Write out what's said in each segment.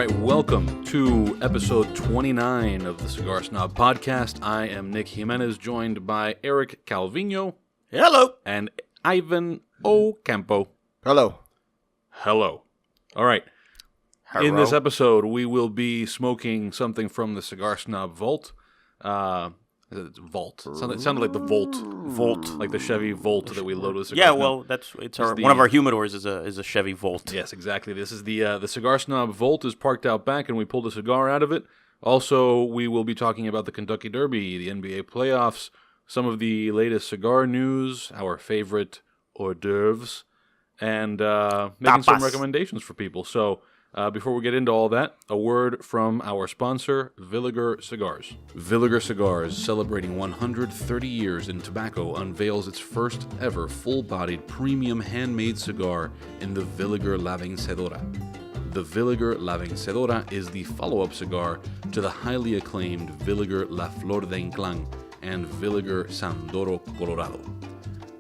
right, welcome to episode 29 of the Cigar Snob podcast. I am Nick Jimenez, joined by Eric Calvino. Hello. And Ivan Ocampo. Hello. Hello. All right. Hello. In this episode, we will be smoking something from the Cigar Snob Vault. Vault. It sounded like the Volt, like the Chevy Volt that we load with Cigar Yeah, Snob. well, one of our humidors is a Chevy Volt. Yes, exactly. This is the Cigar Snob Vault is parked out back, and we pulled a cigar out of it. Also, we will be talking about the Kentucky Derby, the NBA playoffs, some of the latest cigar news, our favorite hors d'oeuvres, and making some recommendations for people. So, before we get into all that, a word from our sponsor, Villiger Cigars. Villiger Cigars, celebrating 130 years in tobacco, unveils its first ever full-bodied premium handmade cigar in the Villiger La Vencedora. The Villiger La Vencedora is the follow-up cigar to the highly acclaimed Villiger La Flor de Inclán and Villiger Sandoro Colorado.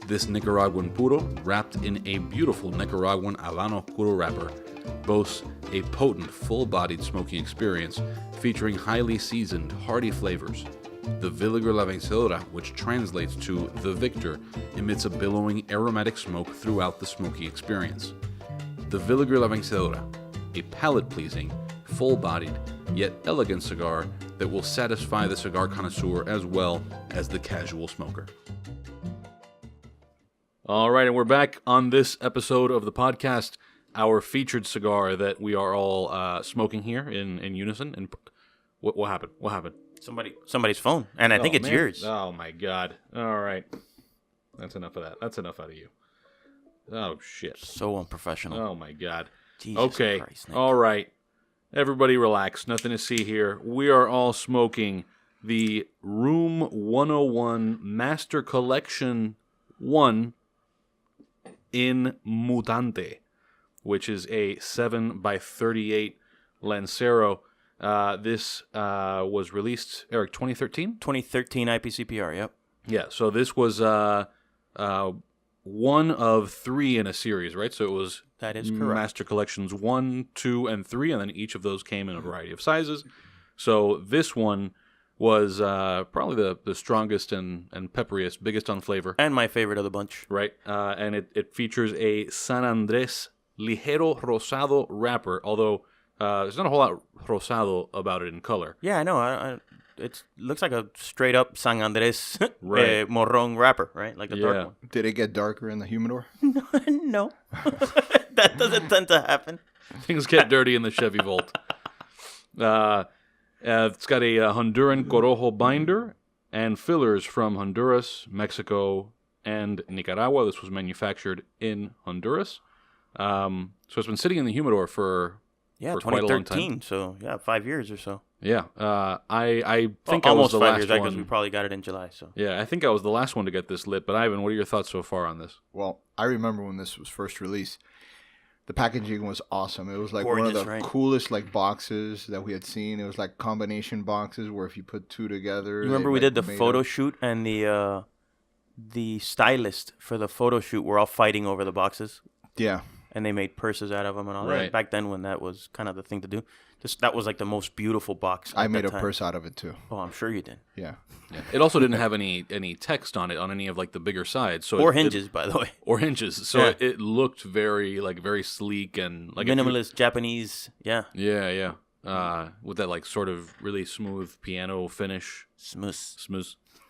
This Nicaraguan puro, wrapped in a beautiful Nicaraguan Habano puro wrapper, boasts a potent, full-bodied smoking experience featuring highly seasoned, hearty flavors. The Villiger La Vencedora, which translates to the Victor, emits a billowing aromatic smoke throughout the smoking experience. The Villiger La Vencedora, a palate-pleasing, full-bodied, yet elegant cigar that will satisfy the cigar connoisseur as well as the casual smoker. All right, and we're back on this episode of the podcast. Our featured cigar that we are all smoking here in unison. And what happened? What happened? Somebody's phone, and I think it's yours. Oh my god! All right, that's enough of that. That's enough out of you. Oh shit! So unprofessional. Oh my god. Jesus okay. Christ, Nick. All right. Everybody, relax. Nothing to see here. We are all smoking the Room 101 Master Collection 1 in Mutante, which is a 7x38 Lancero. This was released, Eric, 2013? 2013 IPCPR, yep. Yeah, so this was one of three in a series, right? So it was That is correct. Master Collections 1, 2, and 3, and then each of those came in a variety of sizes. So this one was probably the strongest and pepperiest, biggest on flavor. And my favorite of the bunch. Right, and it features a San Andres Ligero Rosado wrapper, although there's not a whole lot rosado about it in color. Yeah, I know. It looks like a straight-up San Andres Right. Morron wrapper, right? Like the dark one. Did it get darker in the humidor? No. That doesn't tend to happen. Things get dirty in the Chevy Volt. It's got a Honduran Corojo binder and fillers from Honduras, Mexico, and Nicaragua. This was manufactured in Honduras. So it's been sitting in the humidor for quite a long time. 2013, so 5 years or so. Yeah, I think I was almost the 5 last years, one. because we probably got it in July. So Yeah, I think I was the last one to get this lit. But Ivan, what are your thoughts so far on this? Well, I remember when this was first released. The packaging was awesome. It was like one of Gorgeous, the right? coolest boxes that we had seen. It was like combination boxes where if you put two together. you remember we did the photo shoot, and the stylist for the photo shoot were all fighting over the boxes. Yeah. And they made purses out of them and all Right. that. Back then, when that was kind of the thing to do, that was like the most beautiful box. I at made that a time. purse out of it too. Oh, I'm sure you did. Yeah. Yeah. It also didn't have any text on it on any of like the bigger sides, so Or hinges, by the way. or hinges. So Yeah. it looked very sleek and like Minimalist Japanese. Yeah. Yeah. With that like sort of really smooth piano finish. Smooth.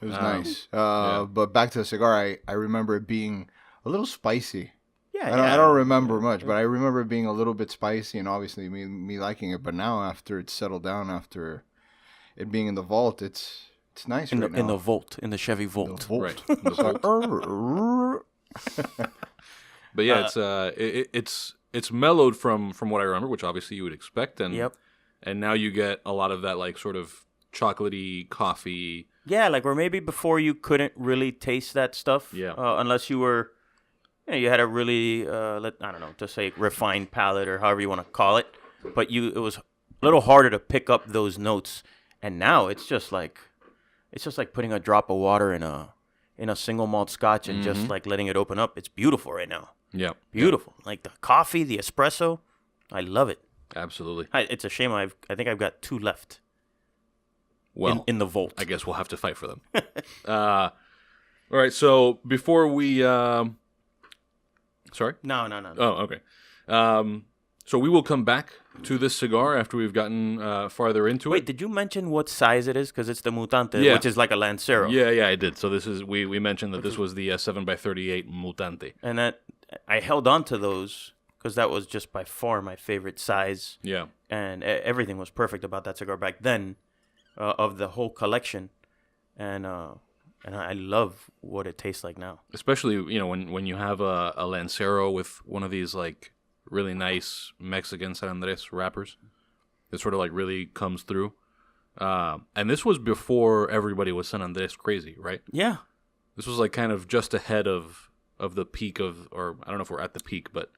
It was nice. But back to the cigar, I remember it being a little spicy. Yeah, I don't remember much, but I remember it being a little bit spicy and obviously me liking it. But now after it's settled down, after it being in the vault, it's nice in right now. the Volt, in the Chevy Volt. The vault. Right. The Volt. But yeah, it's mellowed from what I remember, which obviously you would expect, and Yep. and now you get a lot of that like sort of chocolatey coffee. Yeah, like where maybe before you couldn't really taste that stuff. Yeah. Unless you were, you had a really, I don't know, to say refined palate or however you want to call it. But it was a little harder to pick up those notes. And now it's just like putting a drop of water in a single malt scotch and just like letting it open up. It's beautiful right now. Yeah. Beautiful. Like the coffee, the espresso. I love it. Absolutely. It's a shame. I think I've got 2 left. Well, in the vault. I guess we'll have to fight for them. All right. So before we, sorry. No. Oh, okay. So we will come back to this cigar after we've gotten farther into it. Wait, did you mention what size it is? Because it's the Mutante, Yeah. which is like a Lancero. Yeah, I did. So this is we mentioned that this was the 7x38 Mutante. And that I held on to those because that was just by far my favorite size. Yeah. And everything was perfect about that cigar back then, of the whole collection, and I love what it tastes like now. Especially when you have a Lancero with one of these like really nice Mexican San Andres wrappers, it sort of like really comes through. And this was before everybody was San Andres crazy, right? Yeah. This was like kind of just ahead of the peak or I don't know if we're at the peak, but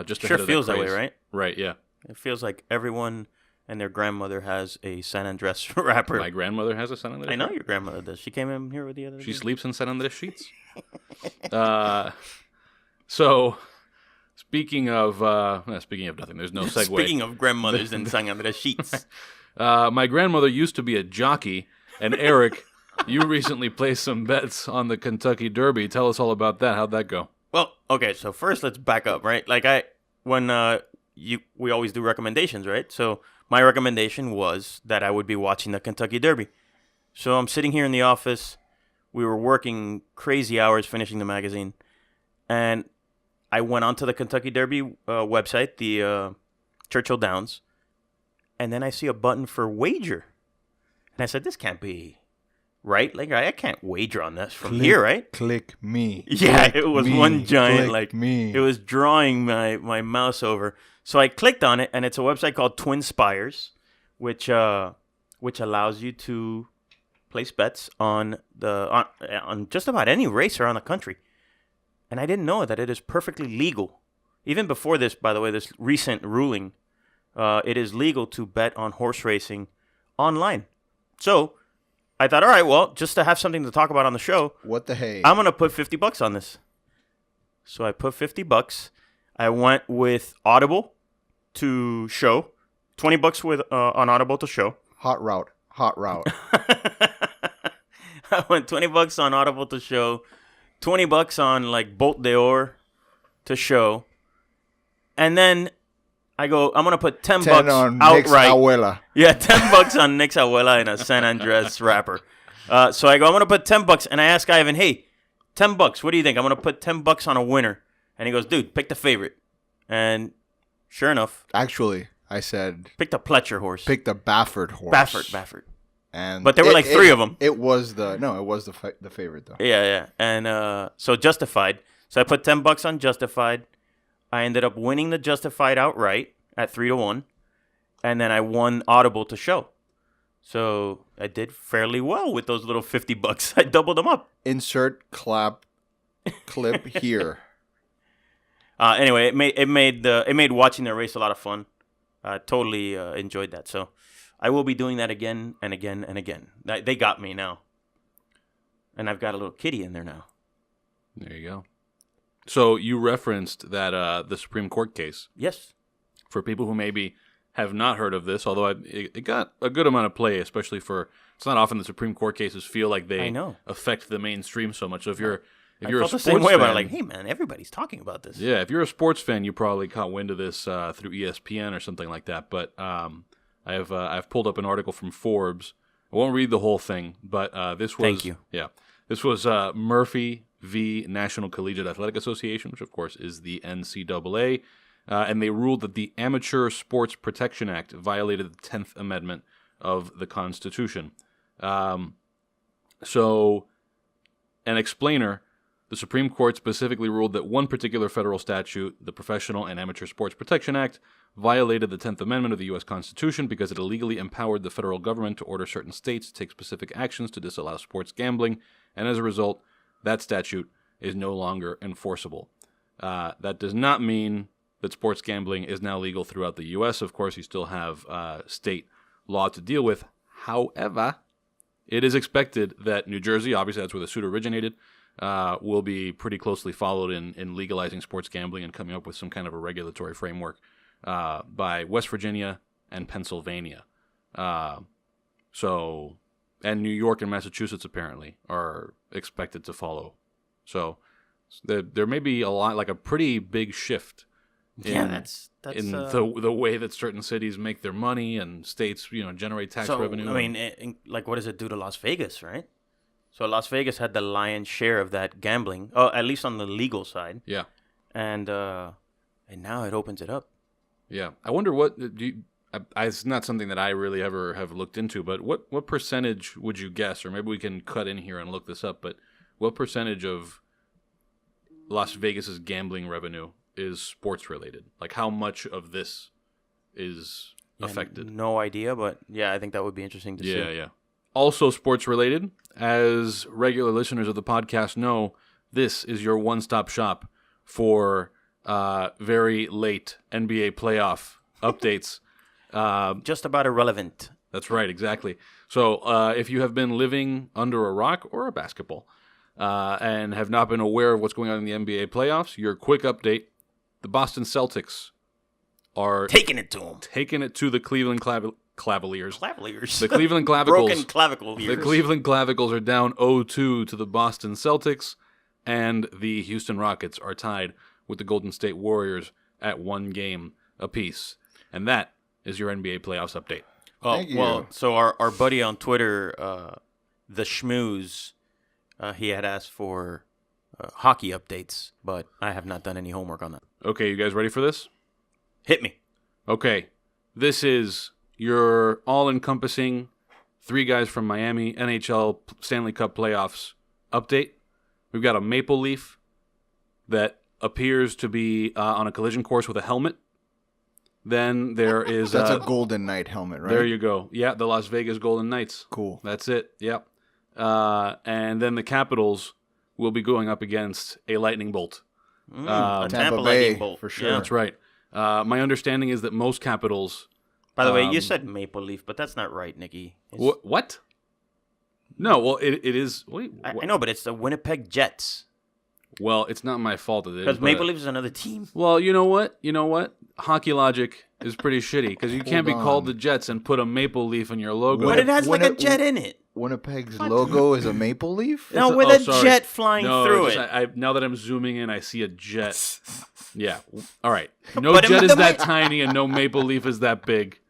just ahead of feels that way, craze. right? Right, yeah. It feels like everyone and their grandmother has a San Andres wrapper. My grandmother has a San Andres. I know your grandmother does. She came in here with the other. She sleeps in San Andres sheets. So, speaking of nothing, there's no segue. Speaking of grandmothers and San Andres sheets. My grandmother used to be a jockey, and Eric, you recently placed some bets on the Kentucky Derby. Tell us all about that. How'd that go? Well, okay, so first let's back up, right? Like we always do recommendations, right? So my recommendation was that I would be watching the Kentucky Derby. So I'm sitting here in the office. We were working crazy hours finishing the magazine, and I went onto the Kentucky Derby website, the Churchill Downs, and then I see a button for wager, and I said, "This can't be right. Like I can't wager on this from here, right?" Click me. Yeah, Click it was me, one giant, click like, me. it was drawing my mouse over. So I clicked on it, and it's a website called Twin Spires, which allows you to place bets on just about any race around the country. And I didn't know that it is perfectly legal. Even before this, by the way, this recent ruling, it is legal to bet on horse racing online. So I thought, all right, well, just to have something to talk about on the show, What the hey? I'm going to put $50 on this. So I put $50. I went with Audible to show. $20 with on Audible to show. Hot route. I went $20 on Audible to show. $20 on like Bolt d'Or to show. And then I go, I'm going to put $10 on Nick's outright. abuela. Yeah, $10 on Nick's abuela in a San Andres wrapper. So I go, I'm going to put $10, and I ask Ivan, hey, $10, what do you think? I'm going to put $10 on a winner. And he goes, dude, pick the favorite. And sure enough, Actually, I said pick the Pletcher horse. pick the Baffert horse. Baffert. And But there were like 3 of them. It was the favorite though. Yeah. And so Justified. So I put $10 on Justified. I ended up winning the Justified outright at 3-1. And then I won Audible to show. So I did fairly well with those little $50. I doubled them up. Insert clip here. Anyway, it made watching the race a lot of fun. Totally enjoyed that. So I will be doing that again and again and again. They got me now, and I've got a little kitty in there now. There you go. So you referenced that the Supreme Court case. Yes. For people who maybe have not heard of this, although it got a good amount of play, especially for it's not often the Supreme Court cases feel like they affect the mainstream so much. So if you're I a felt the sports same way fan, about it. Like, hey man, everybody's talking about this. yeah, if you're a sports fan, you probably caught wind of this through ESPN or something like that. But I've pulled up an article from Forbes. I won't read the whole thing, but this was Thank you. Yeah, this was Murphy v. National Collegiate Athletic Association, which of course is the NCAA, and they ruled that the Amateur Sports Protection Act violated the 10th Amendment of the Constitution. So, an explainer. The Supreme Court specifically ruled that one particular federal statute, the Professional and Amateur Sports Protection Act, violated the 10th Amendment of the U.S. Constitution because it illegally empowered the federal government to order certain states to take specific actions to disallow sports gambling, and as a result, that statute is no longer enforceable. That does not mean that sports gambling is now legal throughout the U.S. Of course, you still have state law to deal with. However, it is expected that New Jersey, obviously that's where the suit originated, will be pretty closely followed in legalizing sports gambling and coming up with some kind of a regulatory framework by West Virginia and Pennsylvania. And New York and Massachusetts apparently are expected to follow. So there may be a pretty big shift in the way that certain cities make their money and states, generate tax revenue. I mean, what does it do to Las Vegas, right? So Las Vegas had the lion's share of that gambling, at least on the legal side. Yeah. And now it opens it up. Yeah. I wonder it's not something that I really ever have looked into, but what percentage would you guess, or maybe we can cut in here and look this up, but what percentage of Las Vegas's gambling revenue is sports related? Like how much of this is affected? No idea, but I think that would be interesting to see. Yeah. Also sports related, as regular listeners of the podcast know, this is your one-stop shop for very late NBA playoff updates. Just about irrelevant. That's right, exactly. So if you have been living under a rock or a basketball and have not been aware of what's going on in the NBA playoffs, your quick update: the Boston Celtics are taking it to them. Taking it to the Cleveland Cavaliers. Cavaliers. The Cleveland Clavicles. Broken clavicle here. The Cleveland Clavicles are down 0-2 to the Boston Celtics, and the Houston Rockets are tied with the Golden State Warriors at 1 game apiece. And that is your NBA playoffs update. Thank you. Well, so our buddy on Twitter, the Schmooze, he had asked for hockey updates, but I have not done any homework on that. Okay, you guys ready for this? Hit me. Okay, this is your all-encompassing 3 guys from Miami NHL Stanley Cup playoffs update. We've got a Maple Leaf that appears to be on a collision course with a helmet. Then there is... That's a Golden Knight helmet, right? There you go. Yeah, the Las Vegas Golden Knights. Cool. That's it. Yep. And then the Capitals will be going up against a lightning bolt. A Tampa lightning Bay, bolt. for sure. Yeah. That's right. My understanding is that most Capitals... By the way, you said Maple Leaf, but that's not right, Nikki. What? No, well, it is... Wait, I know, but it's the Winnipeg Jets. Well, it's not my fault that it is. Because Maple Leaf is another team. Well, you know what? Hockey logic is pretty shitty because you can't be called the Jets and put a maple leaf in your logo. But it has a jet in it. Winnipeg's logo is a maple leaf? No, with a jet flying through it. Now that I'm zooming in, I see a jet. Yeah. All right. No jet is that tiny and no maple leaf is that big.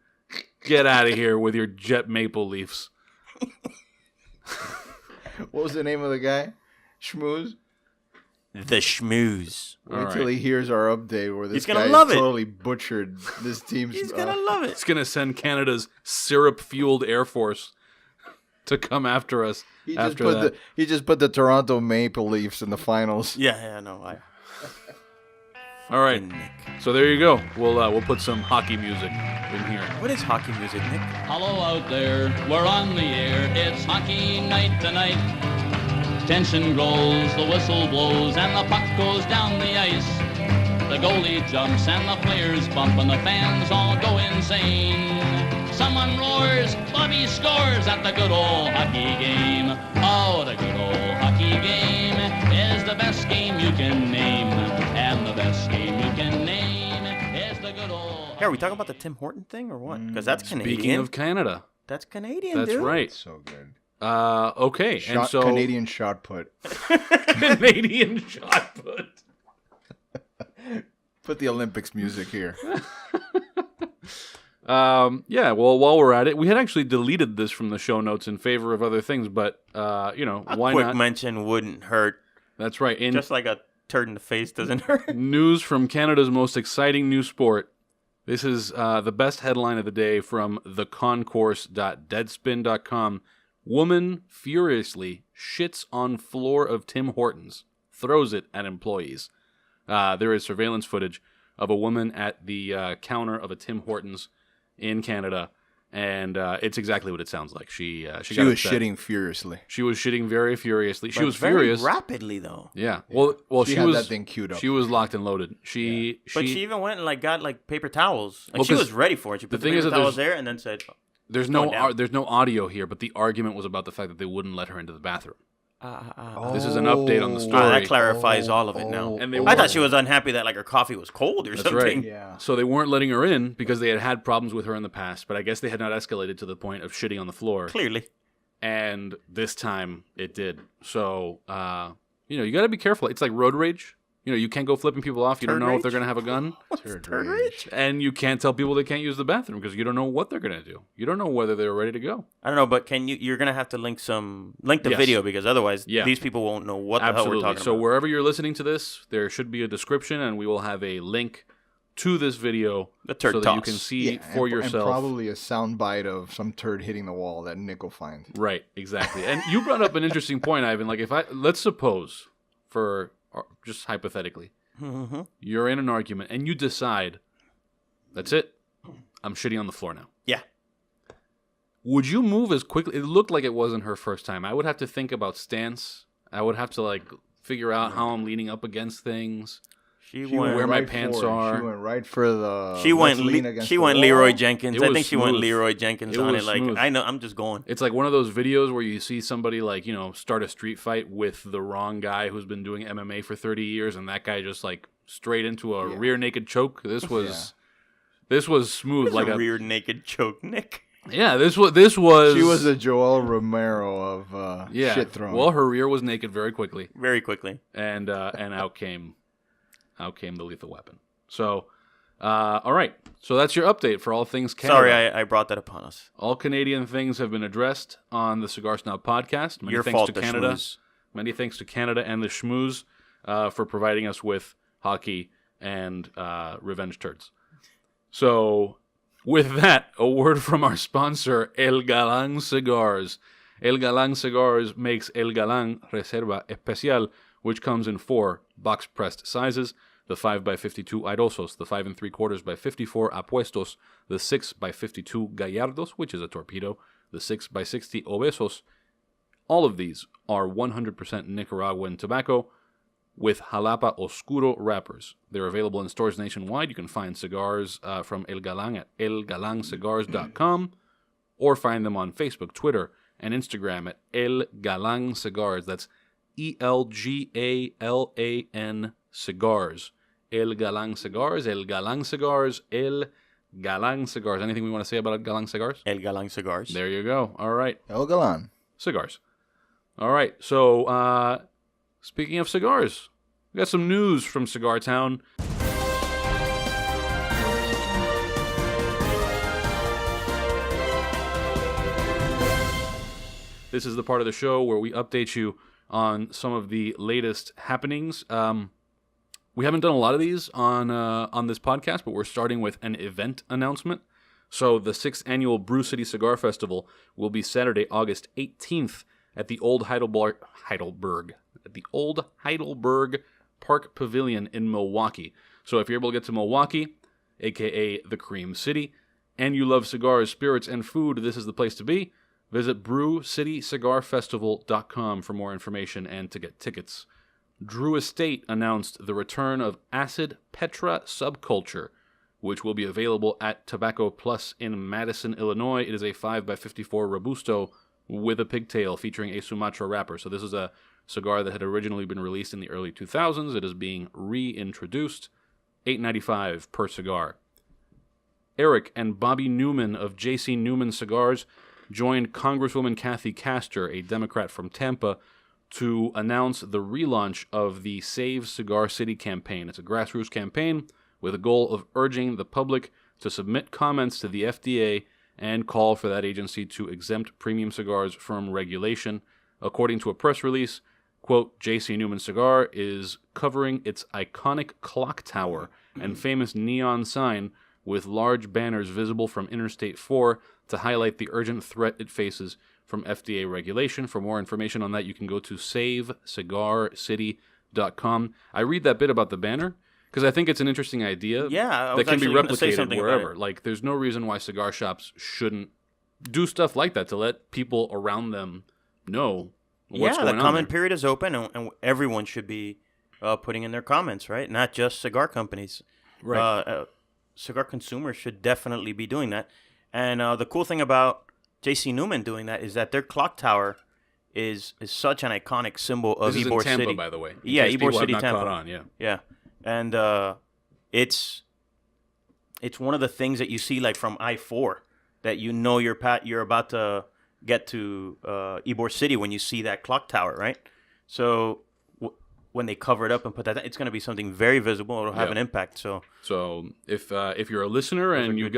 Get out of here with your jet maple leafs. What was the name of the guy? Schmooze? The Schmooze. Wait till he hears our update where this guy totally butchered this team's... He's going to love it. It's going to send Canada's syrup-fueled Air Force to come after us He just put the Toronto Maple Leafs in the finals. Yeah, no. All right. So there you go. We'll put some hockey music in here. What is hockey music, Nick? Hello out there, we're on the air. It's hockey night tonight. Tension grows, the whistle blows, and the puck goes down the ice. The goalie jumps and the players bump and the fans all go insane. Someone roars, Bobby scores at the good old hockey game. Oh, the good old hockey game is the best game you can name. And the best game you can name is the good old... Hey, are we talking about the Tim Horton thing or what? Because that's Canadian. Speaking of Canada. That's Canadian, That's dude. right. So good. Okay. And so Canadian shot put. Canadian shot put. Put the Olympics music here. Yeah, well, while we're at it, we had actually deleted this from the show notes in favor of other things, but, why not? A quick mention wouldn't hurt. That's right. Just like a turd in the face doesn't hurt. News from Canada's most exciting new sport. This is the best headline of the day from theconcourse.deadspin.com. Woman furiously shits on floor of Tim Hortons, throws it at employees. There is surveillance footage of a woman at the counter of a Tim Hortons in Canada, and it's exactly what it sounds like. She was shitting furiously. She was shitting very furiously. She was very furious rapidly though. Yeah. Well, she had that thing queued up. She was locked and loaded. But she even went and got paper towels. Like, she was ready for it. She put the thing paper towels there and then said, there's no audio here, but the argument was about the fact that they wouldn't let her into the bathroom. This is an update on the story. That clarifies all of it now. And they I were- thought she was unhappy that like her coffee was cold or That's something. right. Yeah. So they weren't letting her in because they had problems with her in the past, but I guess they had not escalated to the point of shitting on the floor. Clearly. And this time it did. So, you got to be careful. It's like road rage. You can't go flipping people off. You don't Turd know if rage? they're going to have a gun. Turd Turd rage. rage? And you can't tell people they can't use the bathroom because you don't know what they're going to do. You don't know whether they're ready to go. I don't know, but you're gonna have to link the Yes. video because otherwise Yeah. these people won't know what the hell Absolutely. we're talking So about. wherever you're listening to this, there should be a description, and we will have a link to this video The turd so that you toss. can see for and yourself. probably a sound bite of some turd hitting the wall that Nick will find. Right, exactly. And you brought up an interesting point, Ivan. Like, let's suppose, just hypothetically, Mhm. you're in an argument and you decide, that's it, I'm shitting on the floor now. Yeah. Would you move as quickly? It looked like it wasn't her first time. I would have to think about stance. I would have to figure out how I'm leaning up against things. She She went. where my right pants for it. are. She went right for the. She went. let's lean against She the went wall. Leroy Jenkins. It I was think she went smooth. Leroy Jenkins It on was it. Like smooth. I know. I'm just going. It's like one of those videos where you see somebody start a street fight with the wrong guy who's been doing MMA for 30 years, and that guy just straight into a rear naked choke. This was smooth, like a a rear naked choke, Nick. yeah. This was She was a Joel Romero of shit throwing. Well, her rear was naked very quickly, Very quickly. and out came the lethal weapon. So, all right. So that's your update for all things Canada. Sorry, I brought that upon us. All Canadian things have been addressed on the Cigar Snob podcast. Many Your thanks fault, to the Canada. schmooze. Many thanks to Canada and the Schmooze for providing us with hockey and revenge turds. So, with that, a word from our sponsor, El Galán Cigars. El Galán Cigars makes El Galán Reserva Especial, which comes in 4 box-pressed sizes. The 5x52 Airosos, the 5 3/4 by 54 Apuestos, the 6x52 Gallardos, which is a torpedo, the 6x60 Obesos. All of these are 100% Nicaraguan tobacco with Jalapa Oscuro wrappers. They're available in stores nationwide. You can find cigars from El Galán at elgalancigars.com or find them on Facebook, Twitter, and Instagram at El Galán Cigars. That's ELGALAN Cigars. El Galán Cigars, El Galán Cigars, El Galán Cigars. Anything we want to say about El Galán Cigars? El Galán Cigars. There you go. All right. El Galan. Cigars. All right. So, speaking of cigars, we got some news from Cigar Town. This is the part of the show where we update you on some of the latest happenings. We haven't done a lot of these on this podcast, but we're starting with an event announcement. So the 6th annual Brew City Cigar Festival will be Saturday, August 18th at the Old Heidelberg Park Pavilion in Milwaukee. So if you're able to get to Milwaukee, aka the Cream City, and you love cigars, spirits, and food, this is the place to be. Visit brewcitycigarfestival.com for more information and to get tickets. Drew Estate announced the return of Acid Petra Subculture, which will be available at Tobacco Plus in Madison, Illinois. It is a 5x54 Robusto with a pigtail featuring a Sumatra wrapper. So this is a cigar that had originally been released in the early 2000s. It is being reintroduced. $8.95 per cigar. Eric and Bobby Newman of J.C. Newman Cigars joined Congresswoman Kathy Castor, a Democrat from Tampa, to announce the relaunch of the Save Cigar City campaign. It's a grassroots campaign with a goal of urging the public to submit comments to the FDA and call for that agency to exempt premium cigars from regulation. According to a press release, quote, J.C. Newman Cigar is covering its iconic clock tower and famous neon sign with large banners visible from Interstate 4 to highlight the urgent threat it faces from FDA regulation. For more information on that, you can go to savecigarcity.com. I read that bit about the banner because I think it's an interesting idea Yeah, I that was can be actually gonna say replicated something about wherever. it. Like, there's no reason why cigar shops shouldn't do stuff like that to let people around them know what's Yeah, going the on. comment there. period is open, and everyone should be putting in their comments, right? Not just cigar companies. Right. Cigar consumers should definitely be doing that. And the cool thing about J.C. Newman doing that is that their clock tower is such an iconic symbol of This is in Ybor Tampa, City. by the way. Yeah, Ybor Ybor City, Tampa. Caught on, yeah. Yeah, and it's one of the things that you see like from I-4 that you know you're about to get to Ybor City when you see that clock tower, right? So when they cover it up and put that, it's going to be something very visible. It'll have an impact. So if you're a listener and you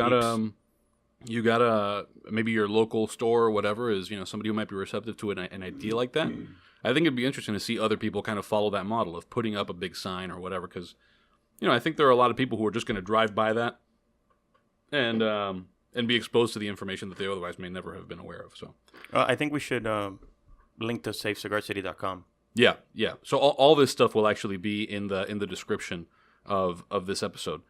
got maybe your local store or whatever is somebody who might be receptive to an idea like that, I think it'd be interesting to see other people kind of follow that model of putting up a big sign or whatever, because I think there are a lot of people who are just going to drive by that and be exposed to the information that they otherwise may never have been aware of. So I think we should link to safecigarcity.com. Yeah. So all this stuff will actually be in the description of this episode.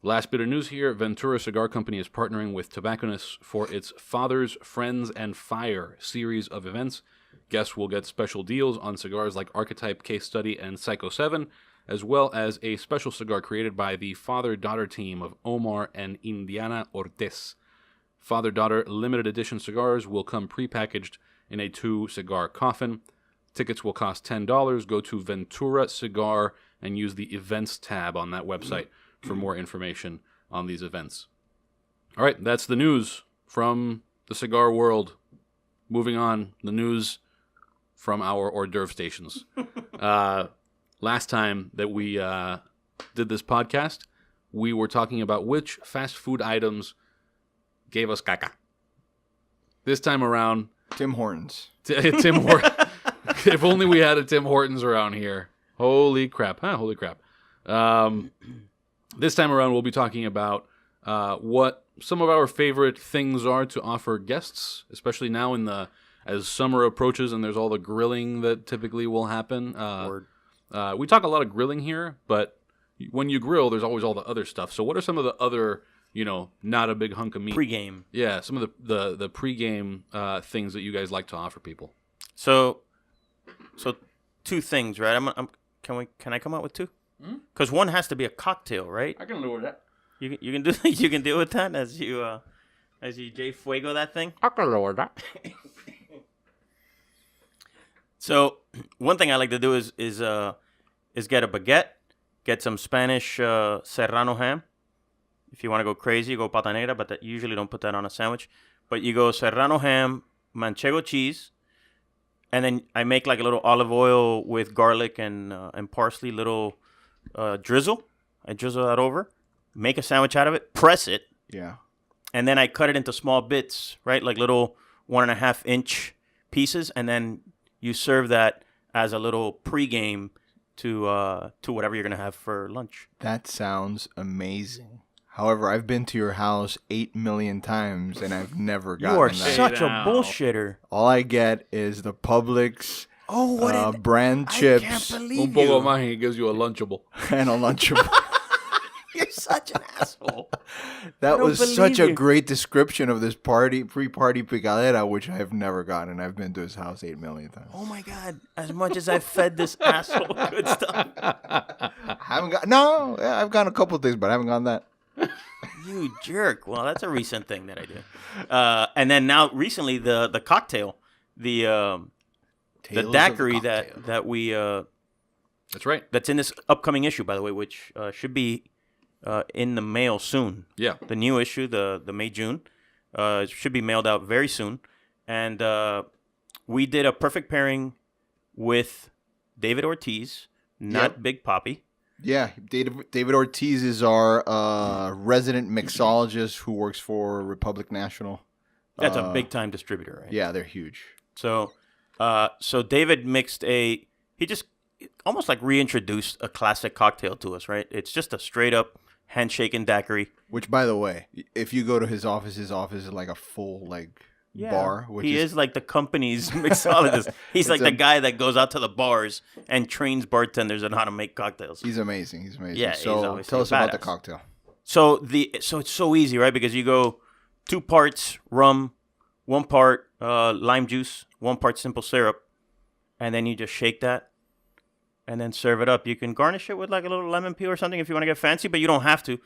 Last bit of news here: Ventura Cigar Company is partnering with tobacconists for its Fathers, Friends, and Fire series of events. Guests will get special deals on cigars like Archetype, Case Study, and Psycho 7, as well as a special cigar created by the father-daughter team of Omar and Indiana Ortiz. Father-daughter limited edition cigars will come prepackaged in a 2-cigar coffin. Tickets will cost $10. Go to Ventura Cigar and use the events tab on that website for more information on these events. All right, that's the news from the cigar world. Moving on, the news from our hors d'oeuvre stations. Last time that we did this podcast, we were talking about which fast food items gave us caca. This time around, Tim Hortons. Tim Hortons. If only we had a Tim Hortons around here. Holy crap. Holy crap. This time around, we'll be talking about what some of our favorite things are to offer guests, especially now as summer approaches and there's all the grilling that typically will happen. We talk a lot of grilling here, but when you grill, there's always all the other stuff. So what are some of the other, not a big hunk of meat? Pre-game. Yeah, some of the pre-game things that you guys like to offer people. So 2 things, right? Can I come out with 2? Because one has to be a cocktail, right? I can lower that. You can do you can deal with that as you J Fuego that thing. I can lower that. So one thing I like to do is get a baguette, get some Spanish Serrano ham. If you want to go crazy, you go pata negra, but you usually don't put that on a sandwich. But you go Serrano ham, manchego cheese, and then I make like a little olive oil with garlic and parsley, little drizzle. I drizzle that over, make a sandwich out of it, press it. Yeah. And then I cut it into small bits, right? Like little 1.5 inch pieces. And then you serve that as a little pregame to whatever you're going to have for lunch. That sounds amazing. However, I've been to your house 8 million times and I've never gotten You are that. such a bullshitter. All I get is the Publix brand chips. I can't Un believe poco you. más, he gives you a Lunchable. And a Lunchable. You're such an asshole. That don't was such believe a you. great description of this pre-party picadera, which I have never gotten. I've been to his house 8 million times. Oh my God. As much as I've fed this asshole good stuff. I've gotten a couple things, but I haven't gotten that. You jerk. Well, that's a recent thing that I do. And then now recently the cocktail, the Tales of daiquiri the cocktail. that we That's right. that's in this upcoming issue, by the way, which should be in the mail soon. Yeah. The new issue, the May-June, should be mailed out very soon. And we did a perfect pairing with David Ortiz, not Big Papi. Yeah, David Ortiz is our resident mixologist who works for Republic National. That's a big-time distributor, right? Yeah, they're huge. So David mixed he just almost like reintroduced a classic cocktail to us, right? It's just a straight-up handshaking daiquiri. Which, by the way, if you go to his office is like a full bar. Which He is like the company's mixologist. He's like the guy that goes out to the bars and trains bartenders on how to make cocktails. He's amazing. Yeah, he's so obviously tell us about the badass. cocktail. So it's so easy, right? Because you go 2 parts rum, 1 part lime juice, 1 part simple syrup, and then you just shake that and then serve it up. You can garnish it with like a little lemon peel or something if you want to get fancy, but you don't have to.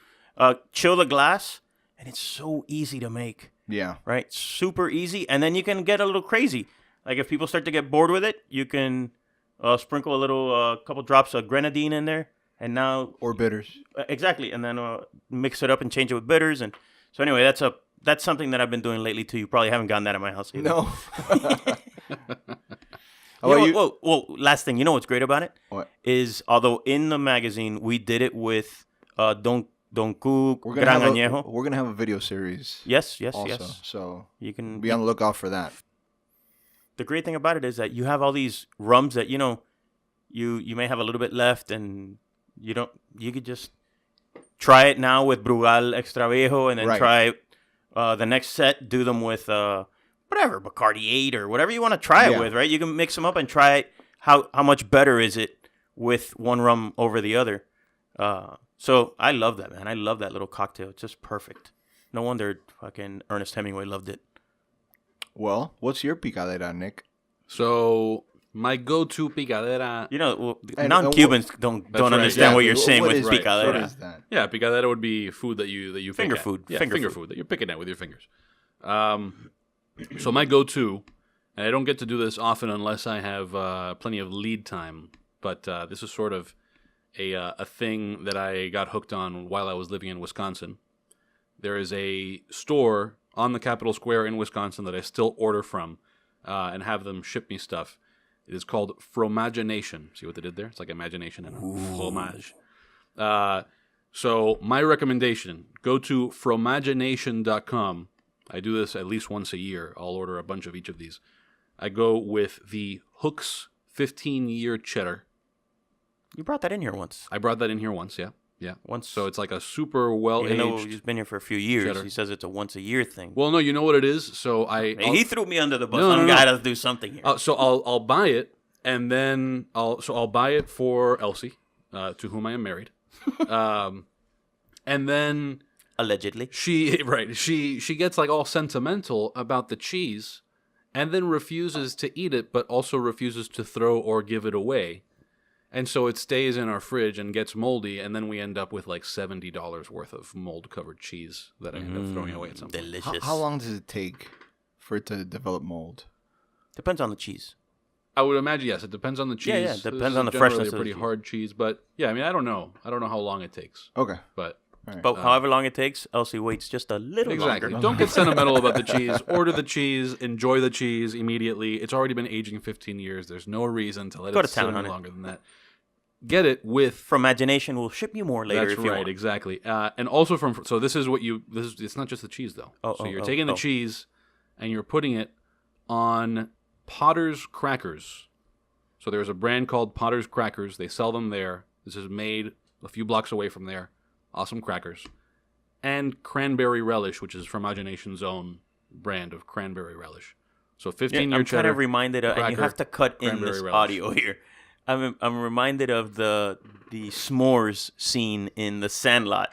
Chill the glass, and it's so easy to make. Yeah. Right? Super easy. And then you can get a little crazy. Like if people start to get bored with it, you can sprinkle a little, couple drops of grenadine in there, and now Or bitters. exactly, and then mix it up and change it with bitters. And so anyway, that's something that I've been doing lately too. You probably haven't gotten that at my house either. No. Well, last thing, you know what's great about it? What? Is although in the magazine we did it with Don Cu We're Gran gonna Añejo. have a video series. Yes. Also, so You can be on the lookout for that. The great thing about it is that you have all these rums that you may have a little bit left, and you could just try it now with Brugal Extra Viejo, and then Right. try the next set. Do them with whatever Bacardi 8 or whatever you want to try it Yeah. with. Right? You can mix them up and try it. How much better is it with one rum over the other? So I love that, man. I love that little cocktail. It's just perfect. No wonder fucking Ernest Hemingway loved it. Well, what's your picadera, Nick? So my go-to picadera. And- Non-Cubans don't right, understand yeah. what you're saying What with is- picadera. What is that? Yeah, picadera would be food that you Finger pick at. food. Yeah, Finger finger food. food that you're picking at with your fingers. So my go-to, and I don't get to do this often unless I have plenty of lead time, but this is sort of a thing that I got hooked on while I was living in Wisconsin. There is a store on the Capitol Square in Wisconsin that I still order from and have them ship me stuff. It is called Fromagination. See what they did there? It's like imagination and fromage. So my recommendation, go to fromagination.com. I do this at least once a year. I'll order a bunch of each of these. I go with the Hooks 15-year cheddar. You brought that in here once. I brought that in here once, yeah. Once. So it's like a super Even well-aged... though he's been here for a few years, cheddar. he says it's a once-a-year thing. Well, no, you know what it is? So He threw me under the bus. No, I'm no, no. gotta do something here. So I'll buy it, and then I'll buy it for Elsie, to whom I am married, and then Allegedly. she gets like all sentimental about the cheese, and then refuses to eat it, but also refuses to throw or give it away, and so it stays in our fridge and gets moldy, and then we end up with like $70 worth of mold-covered cheese that I end up throwing away at some point. Delicious. How long does it take for it to develop mold? Depends on the cheese. I would imagine, yes. It depends on the cheese. Yeah, This depends is on the generally freshness of a the pretty cheese. hard cheese, but yeah, I mean, I don't know how long it takes, Okay. but But however long it takes, Elsie waits just a little exactly. longer. Don't get sentimental about the cheese. Order the cheese. Enjoy the cheese immediately. It's already been aging 15 years. There's no reason to let Go it to sit town any on it. longer than that. Get it with. Fromagination will ship you more later That's if you right, want. exactly. And also so this is what it's not just the cheese though. So you're taking the cheese and you're putting it on Potter's Crackers. So there's a brand called Potter's Crackers. They sell them there. This is made a few blocks away from there. Awesome crackers. And Cranberry Relish, which is Fromagination's own brand of cranberry relish. So 15-year I'm kind cheddar. of reminded of, and you cracker, have to cut in cranberry this relish. audio here. I'm reminded of the s'mores scene in The Sandlot.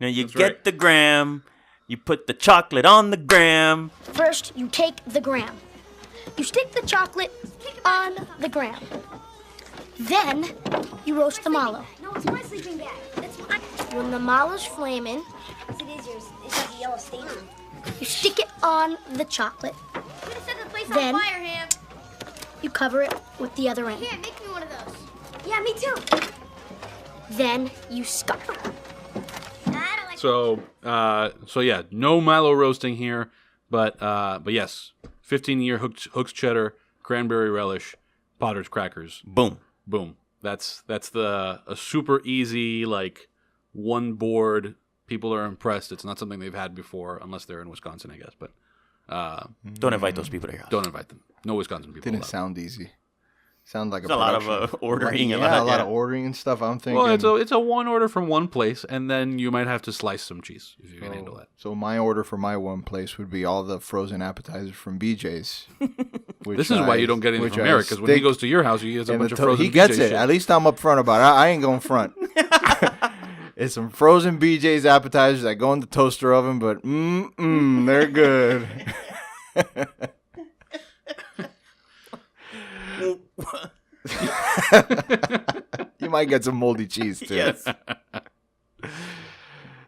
You That's get right. the graham, you put the chocolate on the graham. First, you take the graham. You stick the chocolate on the graham. Then, you roast the mallow. No, it's my sleeping bag. That's mine. When the mallow's flaming, Yes, it is yours. It has a yellow stain on it. you stick it on the chocolate. I'm gonna set the place Then- on fire, Ham. You cover it with the other end. Here, make me one of those. Yeah, me too. Then, you scupper. I don't like So yeah, no Milo roasting here, but yes, 15-year Hooks cheddar, cranberry relish, Potter's Crackers. Boom. Boom. That's a super easy, like, one board. People are impressed. It's not something they've had before, unless they're in Wisconsin, I guess. But Don't invite those people to your house. don't invite them. No Wisconsin people. Didn't allowed. sound easy. Sound like There's a lot of production. ordering. Yeah, a lot of ordering and stuff. I'm thinking. Well, it's a one order from one place, and then you might have to slice some cheese if you can handle that. So my order for my one place would be all the frozen appetizers from BJ's. This is why you don't get anything which from I Eric, because when he stick goes to your house, he gets a in bunch the of frozen He gets BJ it. shit. At least I'm upfront about it. I ain't going front. It's some frozen BJ's appetizers that go in the toaster oven, but they're good. You might get some moldy cheese too. Yes.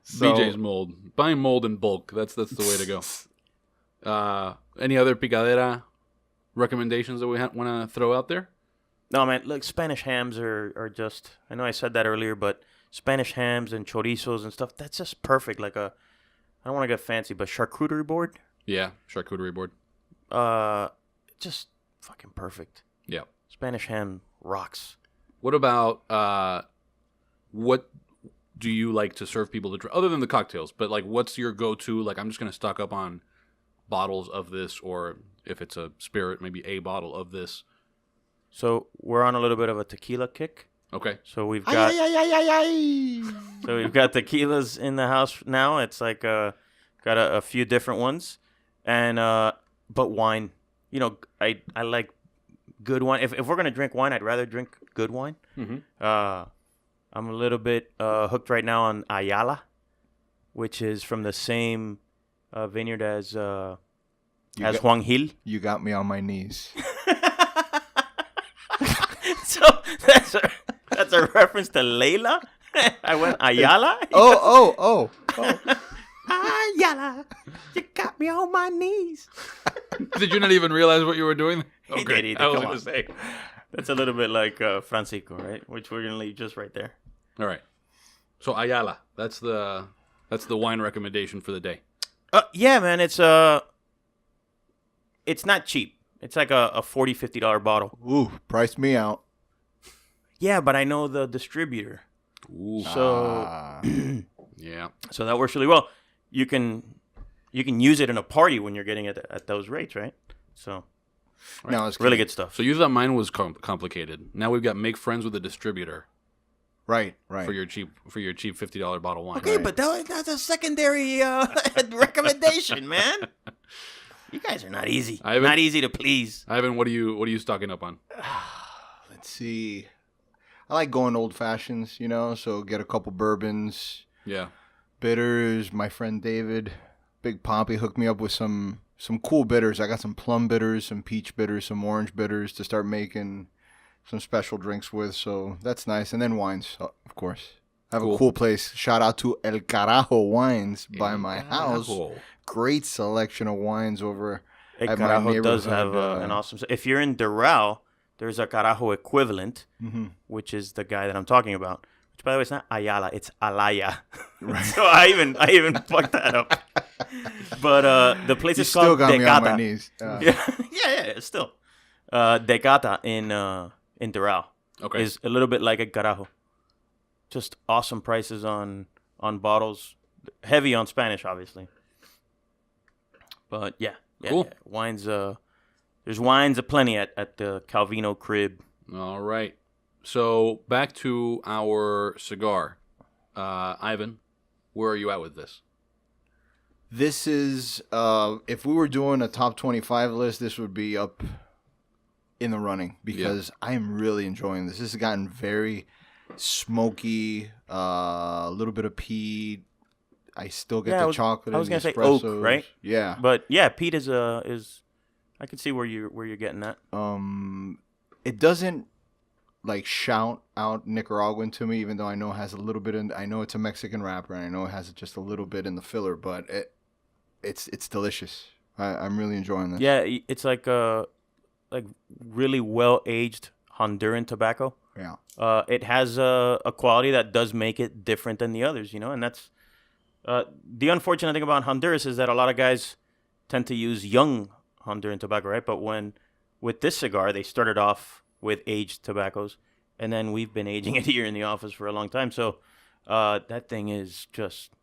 So- BJ's mold. Buying mold in bulk. That's the way to go. Any other picadera? recommendations that we want to throw out there? No, man, look, Spanish hams are just, I know I said that earlier, but Spanish hams and chorizos and stuff, that's just perfect. Like I don't want to get fancy, but charcuterie board, Yeah, charcuterie board. just fucking perfect. Yeah. Spanish ham rocks. What about what do you like to serve people to drink other than the cocktails? But like, what's your go-to? Like, I'm just gonna stock up on bottles of this, or if it's a spirit, maybe a bottle of this. So we're on a little bit of a tequila kick. Okay. So we've got so we've got tequilas in the house now. It's like got a few different ones, and but wine. You know, I like good wine. If we're gonna drink wine, I'd rather drink good wine. Mm-hmm. I'm a little bit hooked right now on Ayala, which is from the same vineyard as Juan Gil. You got me on my knees. So that's a reference to Layla. I went Ayala. Oh. Ayala, you got me on my knees. Did you not even realize what you were doing? He did, he did. I was Come going on. to say. That's a little bit like Francisco, right? Which we're gonna leave just right there. All right. So Ayala, that's the wine recommendation for the day. Yeah, man, it's not cheap. It's like a $40, $50 bottle. Ooh, price me out. Yeah, but I know the distributor, Ooh. so Yeah. so that works really well. You can use it in a party when you're getting it at those rates, right? So No, it's really good stuff. So you thought mine was complicated. Now we've got make friends with a distributor Right. for your cheap $50 bottle of wine. Okay, but that's a secondary recommendation, man. You guys are not easy. Not easy to please. Ivan, what are you stocking up on? Let's see. I like going old fashions, so get a couple bourbons, Yeah. bitters. My friend David, Big Poppy, hooked me up with some cool bitters. I got some plum bitters, some peach bitters, some orange bitters to start making some special drinks with. So that's nice. And then wines, of course. I have a cool place. Shout out to El Carajo Wines by my house. Great selection of wines over Hey, at my Carajo neighborhood. does have an awesome... If you're in Doral, there's a Carajo equivalent, which is the guy that I'm talking about. Which, by the way, it's not Ayala, it's Alaya. Right. So I even fucked that up. But the place is still called got me on my Decata. knees. Yeah, still. Decata in Doral. Okay. Is a little bit like a Carajo. Just awesome prices on bottles. Heavy on Spanish, obviously. But yeah. Cool. Yeah. Wines, there's wines aplenty at the Calvino crib. All right. So back to our cigar. Ivan, where are you at with this? This is, if we were doing a top 25 list, this would be up in the running because I am really enjoying this. This has gotten very smoky, a little bit of peat. I still get the chocolate. I was going gonna to say oak, right? Yeah. But yeah, peat is I can see where you're getting that. It doesn't like shout out Nicaraguan to me, even though I know it has a little bit in. I know it's a Mexican wrapper, and I know it has just a little bit in the filler, but it's delicious. I'm really enjoying this. Yeah, it's like really well aged Honduran tobacco. Yeah. It has a quality that does make it different than the others, and that's the unfortunate thing about Honduras is that a lot of guys tend to use young Honduran tobacco, right? But with this cigar, they started off with aged tobaccos, and then we've been aging it here in the office for a long time. So that thing is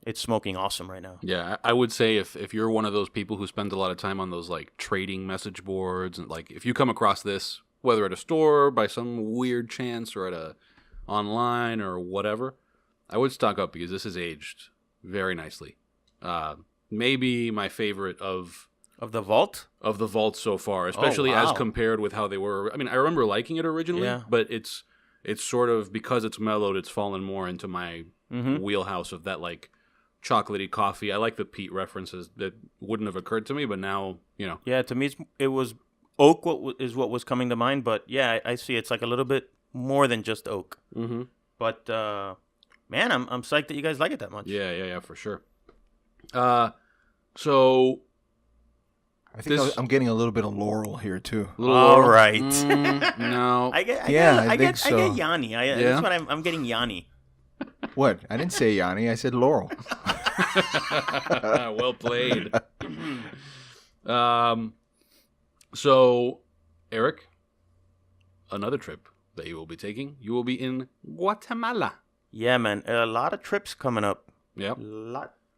it's smoking awesome right now. Yeah, I would say if you're one of those people who spends a lot of time on those like trading message boards, and like if you come across this, whether at a store by some weird chance or at a online or whatever, I would stock up because this is aged very nicely. Maybe my favorite of the vault so far, especially as compared with how they were. I mean, I remember liking it originally, but it's sort of, because it's mellowed, it's fallen more into my wheelhouse of that like chocolatey coffee. I like the peat references that wouldn't have occurred to me, but now Yeah, to me it was oak. Is what was coming to mind, but yeah, I see it's like a little bit more than just oak. Mm-hmm. But man, I'm psyched that you guys like it that much. Yeah, for sure. So I think I'm getting a little bit of Laurel here too. All right. No. I get Yanni. Yeah? That's what I'm getting Yanni. What? I didn't say Yanni. I said Laurel. Well played. So, Eric, another trip that you will be taking. You will be in Guatemala. Yeah, man. A lot of trips coming up. Yep.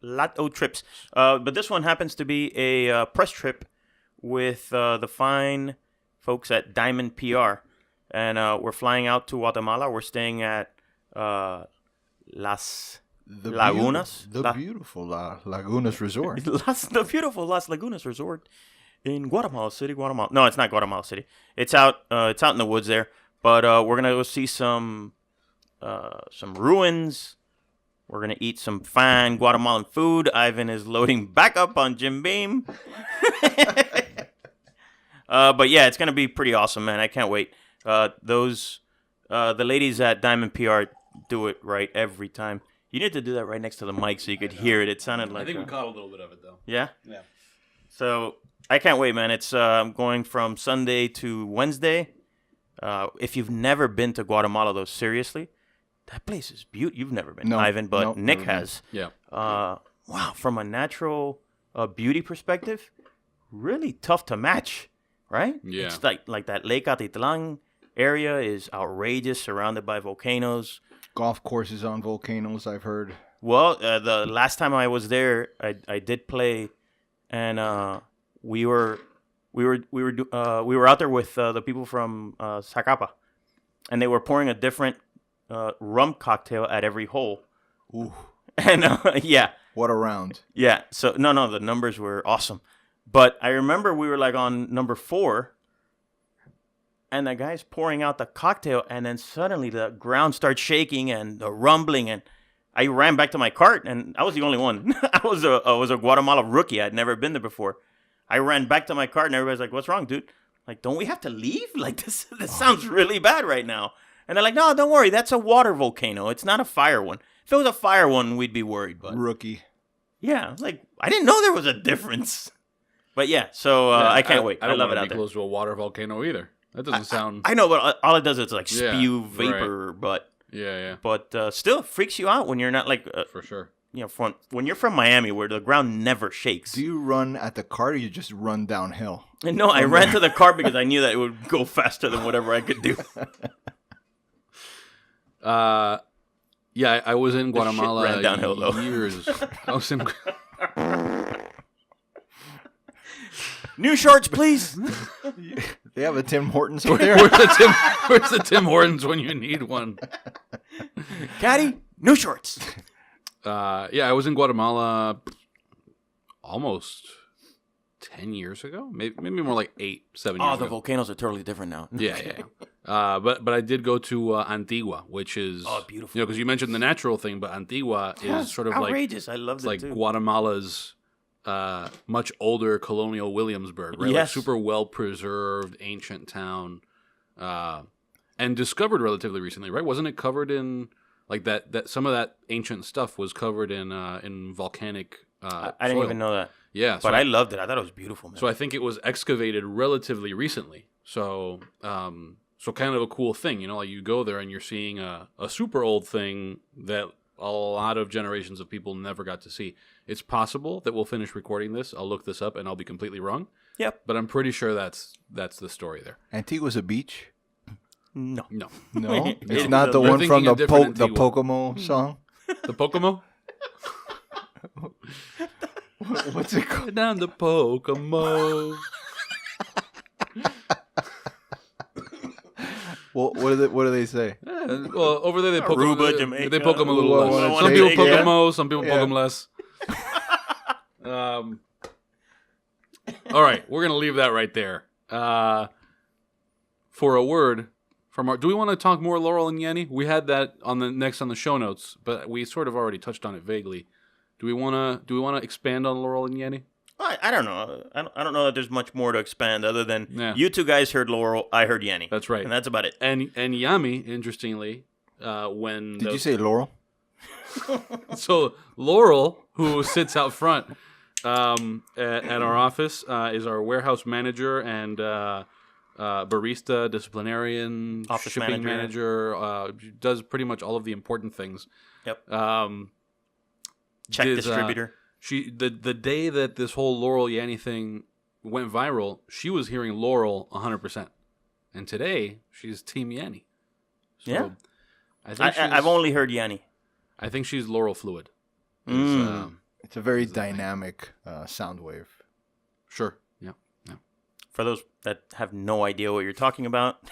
Lot of trips. But this one happens to be a press trip with the fine folks at Diamond PR. And we're flying out to Guatemala. We're staying at Las Lagunas. The beautiful Lagunas Resort. The beautiful Las Lagunas Resort in Guatemala City, Guatemala. No, it's not Guatemala City. It's out in the woods there. But we're gonna go see some ruins. We're gonna eat some fine Guatemalan food. Ivan is loading back up on Jim Beam. But yeah, it's gonna be pretty awesome, man. I can't wait. The ladies at Diamond PR do it right every time. You need to do that right next to the mic so you could hear it. It sounded like I think we caught a little bit of it, though. Yeah? Yeah. So, I can't wait, man. It's I'm going from Sunday to Wednesday. If you've never been to Guatemala, though, seriously, that place is beautiful. You've never been, No. Ivan, but Nope, Nick never been. has. Yeah. Wow, from a natural beauty perspective, really tough to match, right? Yeah. It's like that Lake Atitlan area is outrageous, surrounded by volcanoes. Golf courses on volcanoes, I've heard. Well, the last time I was there, I did play, and we were out there with the people from Zacapa, and they were pouring a different rum cocktail at every hole. Ooh, And yeah, what a round. yeah. So no, the numbers were awesome, but I remember we were like on number 4. And the guy's pouring out the cocktail, and then suddenly the ground starts shaking and the rumbling, and I ran back to my cart, and I was the only one. I was a Guatemala rookie. I'd never been there before. I ran back to my cart, and everybody's like, "What's wrong, dude? Like, don't we have to leave? Like, this sounds really bad right now." And they're like, "No, don't worry. That's a water volcano. It's not a fire one. If it was a fire one, we'd be worried." But Rookie. yeah, like I didn't know there was a difference. But yeah, so I can't wait. I don't love it wanna out be there. close to a water volcano either. That doesn't sound. I know, but all it does is like Yeah, spew vapor, Yeah, but still freaks you out when you're not like for sure. when you're from Miami where the ground never shakes. Do you run at the cart or you just run downhill? And no, I ran to the car because I knew that it would go faster than whatever I could do. Yeah, I was in Guatemala ran downhill, though. years. I was in. New shorts, please. They have a Tim Hortons over there. Where's the Tim Hortons when you need one? Caddy, new shorts. Yeah, I was in Guatemala almost 10 years ago, maybe more like 7 years Oh, ago. the volcanoes are totally different now. Yeah. But I did go to Antigua, which is beautiful. because you mentioned the natural thing, but Antigua is sort of outrageous. I loved like it too. Guatemala's much older colonial Williamsburg, right? Like Yes. super well preserved ancient town, and discovered relatively recently, right? Wasn't it covered in like that some of that ancient stuff was covered in volcanic? I didn't soil. even know that. Yeah, But I loved it. I thought it was beautiful, man. so I think it was excavated relatively recently. So so kind of a cool thing, like you go there and you're seeing a super old thing that a lot of generations of people never got to see. It's possible that we'll finish recording this. I'll look this up and I'll be completely wrong. Yep. But I'm pretty sure that's the story there. Antigua's a beach? No. No. No, it's It's not the You're one from thinking of different the Antigua. Pocomo song. The Pocomo? What's it called? Down the Pocomo. Well, what do they say? Well, over there they poke Aruba, them, Jamaica. they poke them a little Well, I less. wanna Some say- people poke yeah. them more, some people poke Yeah. them less. All right, we're gonna leave that right there. For a word from our, do we want to talk more Laurel and Yanny? We had that on the show notes, but we sort of already touched on it vaguely. Do we want to expand on Laurel and Yanny? I don't know. I don't know that there's much more to expand other than Yeah. you two guys heard Laurel, I heard Yanni. That's right. And that's about it. And Yami, interestingly, when Did you say Laurel? so Laurel, who sits out front, At our office is our warehouse manager and barista, disciplinarian, Office shipping manager. Does pretty much all of the important things. Yep. Check distributor. The day that this whole Laurel Yanny thing went viral, she was hearing Laurel 100%, and today she's Team Yanny. So Yeah. I've only heard Yanny. I think she's Laurel fluid. It's a very dynamic sound wave. Sure. Yeah. For those that have no idea what you're talking about,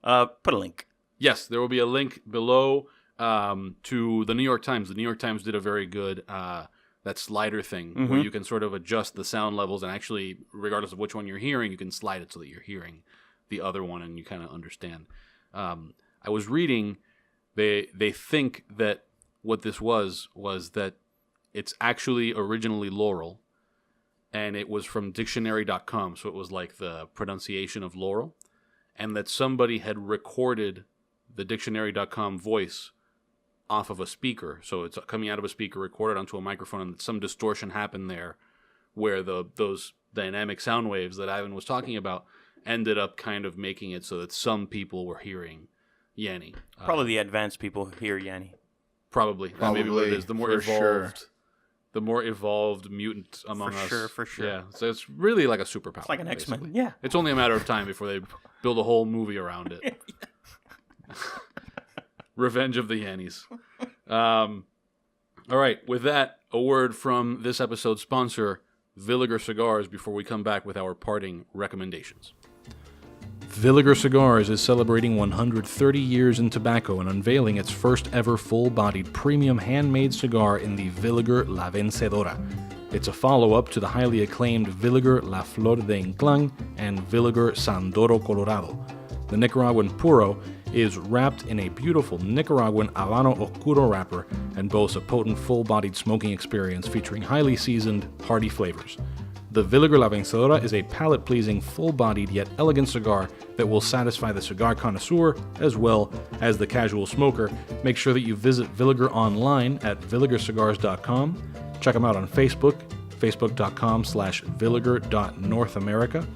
put a link. Yes, there will be a link below to the New York Times. The New York Times did a very good that slider thing where you can sort of adjust the sound levels, and actually, regardless of which one you're hearing, you can slide it so that you're hearing the other one and you kind of understand. I was reading, they think that what this was that it's actually originally Laurel, and it was from dictionary.com, so it was like the pronunciation of Laurel, and that somebody had recorded the dictionary.com voice off of a speaker, so it's coming out of a speaker, recorded onto a microphone, and some distortion happened there where those dynamic sound waves that Ivan was talking about ended up kind of making it so that some people were hearing Yanny. Probably the advanced people hear Yanny. Probably. That may be what it is. The more evolved, sure. the more evolved mutant among us. For sure. Yeah. So it's really like a superpower. It's like an X-Men. basically. Yeah. It's only a matter of time before they build a whole movie around it. Revenge of the Yannies. All right. With that, a word from this episode's sponsor, Villiger Cigars, before we come back with our parting recommendations. Villiger Cigars is celebrating 130 years in tobacco and unveiling its first ever full-bodied premium handmade cigar in the Villiger La Vencedora. It's a follow-up to the highly acclaimed Villiger La Flor de Inclán and Villiger Sandoro Colorado. The Nicaraguan Puro is wrapped in a beautiful Nicaraguan Habano Oscuro wrapper and boasts a potent full-bodied smoking experience featuring highly seasoned, hearty flavors. The Villiger La Vencedora is a palate-pleasing, full-bodied yet elegant cigar that will satisfy the cigar connoisseur as well as the casual smoker. Make sure that you visit Villiger online at villigercigars.com. Check them out on Facebook, facebook.com/villiger.northamerica,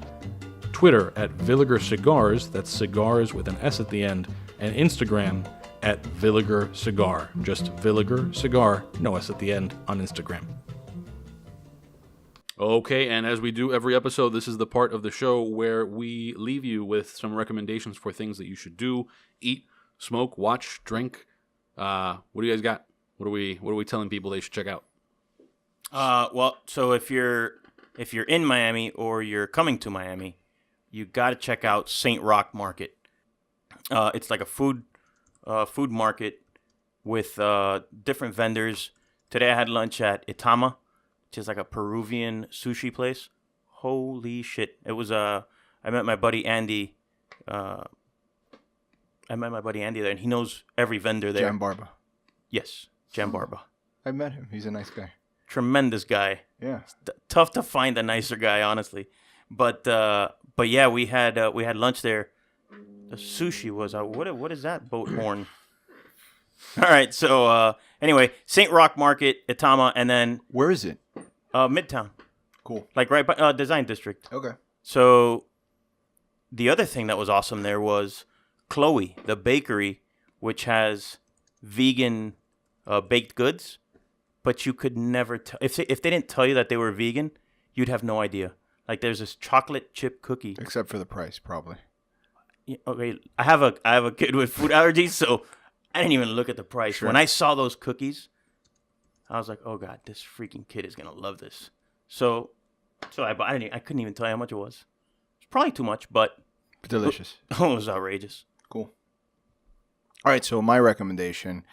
Twitter at Villiger Cigars, that's cigars with an S at the end, and Instagram at Villiger Cigar. Just Villiger Cigar, no S at the end, on Instagram. Okay, and as we do every episode, this is the part of the show where we leave you with some recommendations for things that you should do, eat, smoke, watch, drink. What do you guys got? What are we telling people they should check out? Well, so if you're in Miami or you're coming to Miami, you got to check out St. Roch Market. It's like a food market with different vendors. Today I had lunch at Itama, which is like a Peruvian sushi place. Holy shit! It was I met my buddy Andy. I met my buddy Andy there, and he knows every vendor there. Jan Barba. Yes, Jan Barba. I met him. He's a nice guy. Tremendous guy. Yeah. Tough to find a nicer guy, honestly. But yeah, we had lunch there. The sushi was what is that? Boat horn. All right, so anyway, St. Roch Market, Itama, and then Where is it? Midtown, Cool. like right by Design District. Okay. So the other thing that was awesome there was Chloe, the bakery, which has vegan baked goods, but you could never tell if they didn't tell you that they were vegan, you'd have no idea. Like there's this chocolate chip cookie. Except for the price, probably. Yeah, okay, I have a kid with food allergies, so I didn't even look at the price. Sure. When I saw those cookies, I was like, "Oh God, this freaking kid is gonna love this." So I couldn't even tell you how much it was. It's probably too much, but Delicious. it was outrageous. Cool. All right, so my recommendation,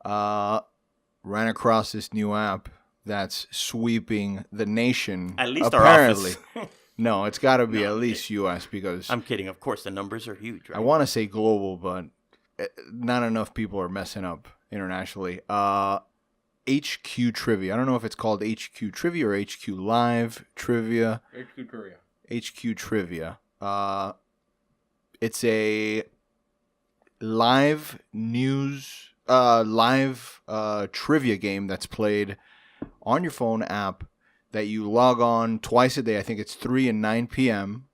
ran across this new app that's sweeping the nation. At least apparently. our office. No, it's got to be No, at least U.S. because I'm kidding. Of course, the numbers are huge, right? I want to say global, but not enough people are messing up internationally. HQ Trivia. I don't know if it's called HQ Trivia or HQ Live Trivia. HQ Korea. HQ Trivia. It's a live news, live trivia game that's played on your phone app that you log on twice a day. I think it's 3 and 9 p.m.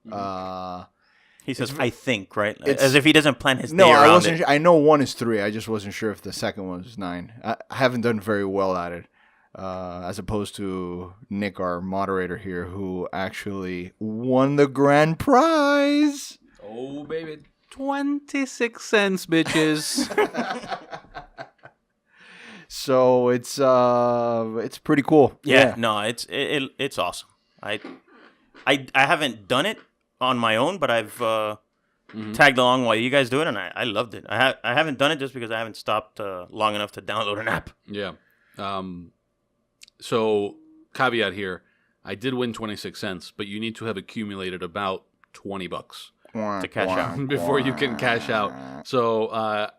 He says, "I think," right? It's- As if he doesn't plan his day No, I around wasn't. it. I know one is 3. I just wasn't sure if the second one was 9. I haven't done very well at it, as opposed to Nick, our moderator here, who actually won the grand prize. Oh, baby. 26 cents, bitches. So it's pretty cool. Yeah, no, it's awesome. I haven't done it on my own, but I've tagged along while you guys do it, and I loved it. I haven't done it just because I haven't stopped long enough to download an app. Yeah. So, caveat here. I did win 26 cents, but you need to have accumulated about $20 To cash out. before you can cash out. So,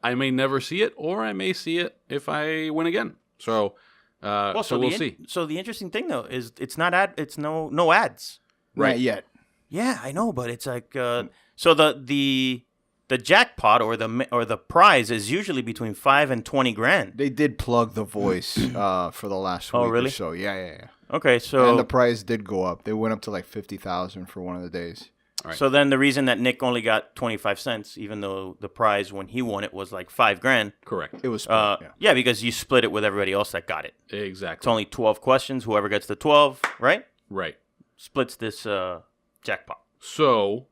I may never see it, or I may see it if I win again. So, Well, so we'll see. So the interesting thing though is it's not it's no ads. Right yet. Yeah, I know, but it's like so the jackpot or the prize is usually between 5 and 20 grand. They did plug the voice for the last week really? or so. Yeah. Okay, so And the price did go up. They went up to like 50,000 for one of the days. Right. So then the reason that Nick only got 25 cents, even though the prize when he won it was like 5 grand. Correct. It was split, Yeah, because you split it with everybody else that got it. It's Exactly. only 12 questions. Whoever gets the 12, right? Right. Splits this jackpot. So,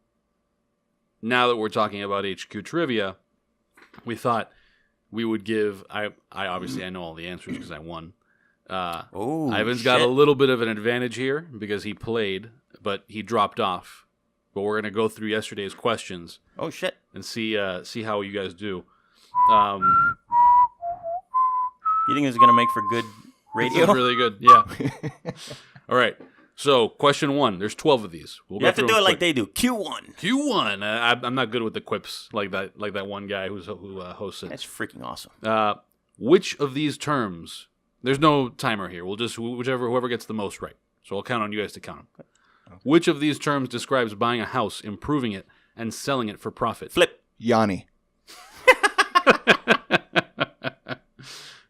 now that we're talking about HQ trivia, we thought we would give. I obviously I know all the answers because I won. Oh, Ivan's got a little bit of an advantage here because he played, but he dropped off. But we're gonna go through yesterday's questions Oh shit! and see how you guys do. You think this is gonna make for good This radio? is really good. Yeah. All right. So, question 1. There's 12 of these. We'll You have to through do them it like quick. they do. Q1. Q1. I'm not good with the quips like that one guy who hosts it. That's freaking awesome. Which of these terms? There's no timer here. We'll just whoever gets the most right. So I'll count on you guys to count them. Okay. Which of these terms describes buying a house, improving it, and selling it for profit? Flip. Yanni.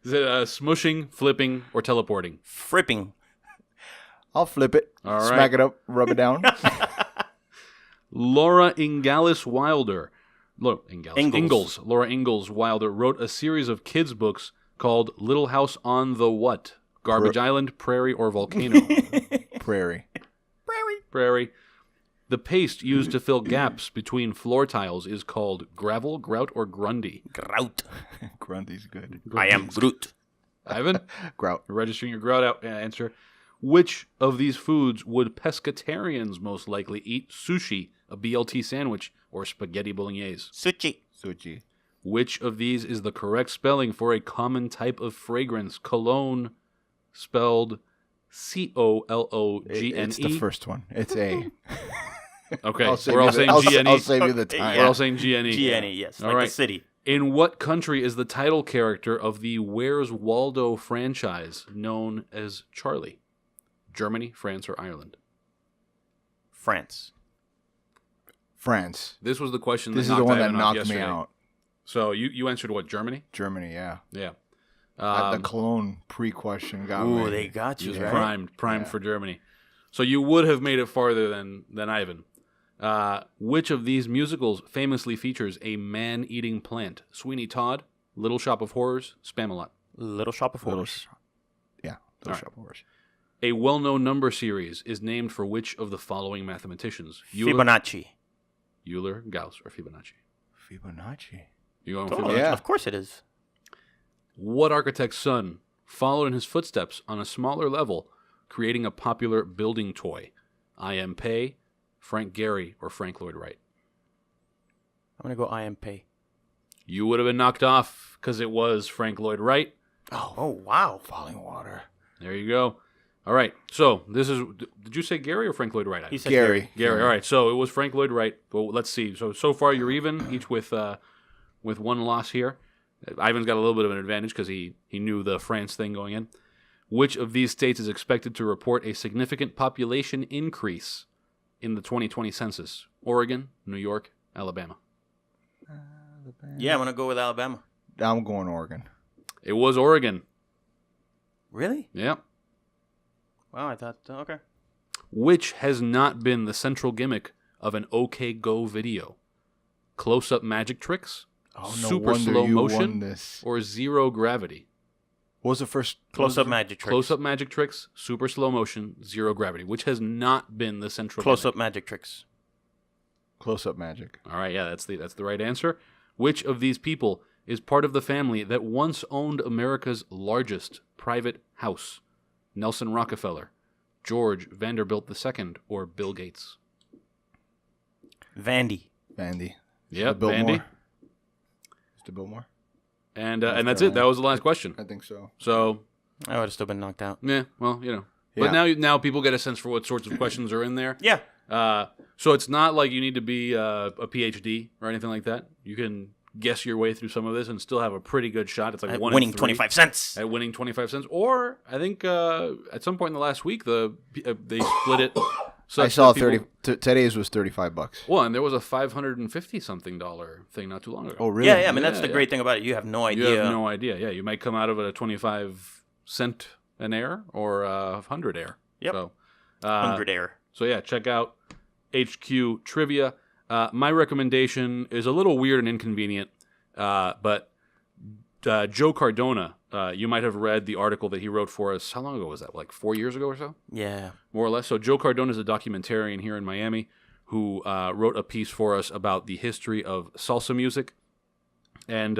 Is it smushing, flipping, or teleporting? Fripping. I'll flip it. All right. Smack it up. Rub it down. Laura Ingalls Wilder. Ingalls. Laura Ingalls Wilder wrote a series of kids' books called Little House on the what? Garbage Island, Prairie, or Volcano? Prairie. Prairie. The paste used to fill gaps between floor tiles is called gravel, grout, or grundy. Grout. Grundy's good. I am Groot. Ivan, Grout. you're registering your grout answer. Which of these foods would pescatarians most likely eat? Sushi, a BLT sandwich, or spaghetti bolognese? Sushi. Sushi. Which of these is the correct spelling for a common type of fragrance? Cologne, spelled Cologne. It's the first one. It's A. Okay, I'll save we're all you saying the- GNE. I'll save you the time. We're all saying GNE. GNE, yes. All Like right. the city. In what country is the title character of the Where's Waldo franchise known as Charlie? Germany, France, or Ireland? France. France. This was the question This that is the knocked one that Ivan off knocked yesterday. me out. So you answered what, Germany? Germany, yeah. Yeah. The Cologne pre-question got me. Ooh, they got you, Just right? primed for Germany. So you would have made it farther than Ivan. Which of these musicals famously features a man-eating plant? Sweeney Todd, Little Shop of Horrors, Spamalot. Little Shop of Horrors. Yeah, All Shop of Horrors. A well-known number series is named for which of the following mathematicians? Fibonacci. Euler, Gauss, or Fibonacci? Fibonacci. You going with Oh, Fibonacci? yeah. Of course it is. What architect's son followed in his footsteps on a smaller level, creating a popular building toy? I.M. Pei, Frank Gehry, or Frank Lloyd Wright? I'm going to go IMP. You would have been knocked off because it was Frank Lloyd Wright. Oh, wow. Falling water. There you go. All right. So this is. Did you say Gary or Frank Lloyd Wright? He said Gary. Gary. All right. So it was Frank Lloyd Wright. Well, let's see. So far you're even, each with one loss here. Ivan's got a little bit of an advantage because he knew the France thing going in. Which of these states is expected to report a significant population increase in the 2020 census? Oregon, New York, Alabama. Yeah, I'm going to go with Alabama. I'm going Oregon. It was Oregon. Really? Yeah. Wow, I thought okay. Which has not been the central gimmick of an OK Go video? Close-up magic tricks, Oh, no super wonder slow you won motion, this. or zero gravity? What was the first? Close-up magic tricks. Close-up magic tricks, super slow motion, zero gravity. Which has not been the central Close-up gimmick? magic tricks. Close-up magic. All right, yeah, that's the right answer. Which of these people is part of the family that once owned America's largest private house? Nelson Rockefeller, George Vanderbilt II, or Bill Gates? Vandy. Vandy. Yep, Biltmore. Vandy. Mr. Biltmore. And that's it. That was the last question. I think so. So, I would have still been knocked out. yeah, well, you know. Yeah. But now people get a sense for what sorts of questions are in there. Yeah. So it's not like you need to be a PhD or anything like that. You can guess your way through some of this and still have a pretty good shot. It's like At 1 in winning 3 25 cents. at winning 25 cents. Or I think at some point in the last week, they split it. So I saw that people- today's was $35. Well, and there was a $550-something thing not too long ago. Oh, really? Yeah, I mean, that's Yeah, the great thing about it. You have no idea. You have no idea. Yeah, you might come out of it a 25 cent an air or a 100 air. Yep. So, 100 air. So yeah, check out HQ Trivia. My recommendation is a little weird and inconvenient, but Joe Cardona, you might have read the article that he wrote for us. How long ago was that? Like 4 years ago or so? Yeah. More or less. So Joe Cardona is a documentarian here in Miami who wrote a piece for us about the history of salsa music. And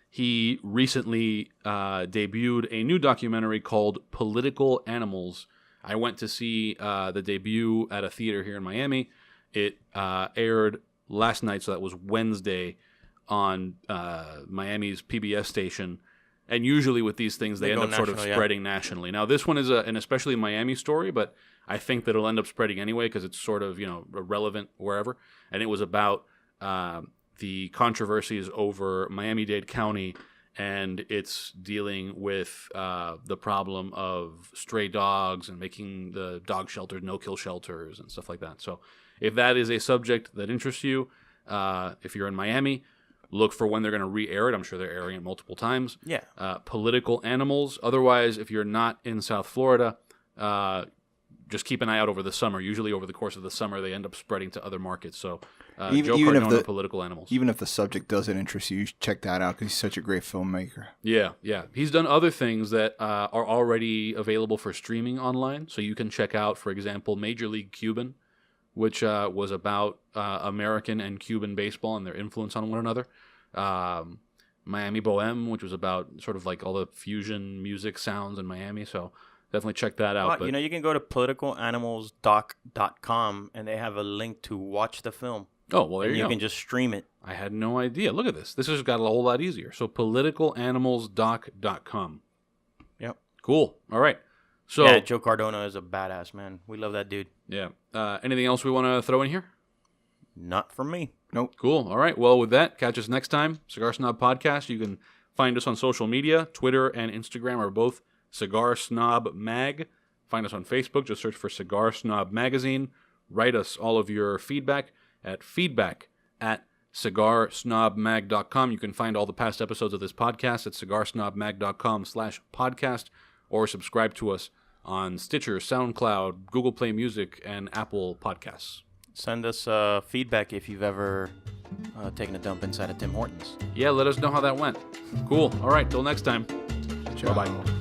he recently debuted a new documentary called Political Animals. I went to see the debut at a theater here in Miami. It aired last night, so that was Wednesday, on Miami's PBS station. And usually with these things, they end go up sort of national, yeah. spreading nationally. Now, this one is an especially Miami story, but I think that it'll end up spreading anyway because it's sort of, relevant wherever. And it was about the controversies over Miami-Dade County, and it's dealing with the problem of stray dogs and making the dog shelters no-kill shelters and stuff like that. So if that is a subject that interests you, if you're in Miami, look for when they're going to re-air it. I'm sure they're airing it multiple times. Yeah. Political Animals. Otherwise, if you're not in South Florida, just keep an eye out over the summer. Usually over the course of the summer, they end up spreading to other markets. So Joe Cardona, Political Animals. Even if the subject doesn't interest you, you should check that out because he's such a great filmmaker. Yeah. He's done other things that are already available for streaming online. So you can check out, for example, Major League Cuban, which was about American and Cuban baseball and their influence on one another. Miami Bohème, which was about sort of like all the fusion music sounds in Miami. So definitely check that out. Well, you can go to politicalanimalsdoc.com and they have a link to watch the film. Oh, well, there and you go. You can just stream it. I had no idea. Look at this. This has got a whole lot easier. So politicalanimalsdoc.com. Yep. Cool. All right. So Yeah, Joe Cardona is a badass, man. We love that dude. yeah. Anything else we want to throw in here? Not from me. Nope. Cool. All right. Well, with that, catch us next time. Cigar Snob Podcast. You can find us on social media. Twitter and Instagram are both Cigar Snob Mag. Find us on Facebook. Just search for Cigar Snob Magazine. Write us all of your feedback at feedback@cigarsnobmag.com. You can find all the past episodes of this podcast at cigarsnobmag.com/podcast, or subscribe to us on Stitcher, SoundCloud, Google Play Music, and Apple Podcasts. Send us feedback if you've ever taken a dump inside of Tim Hortons. Yeah, let us know how that went. Cool. All right. Till next time. Ciao. Bye-bye.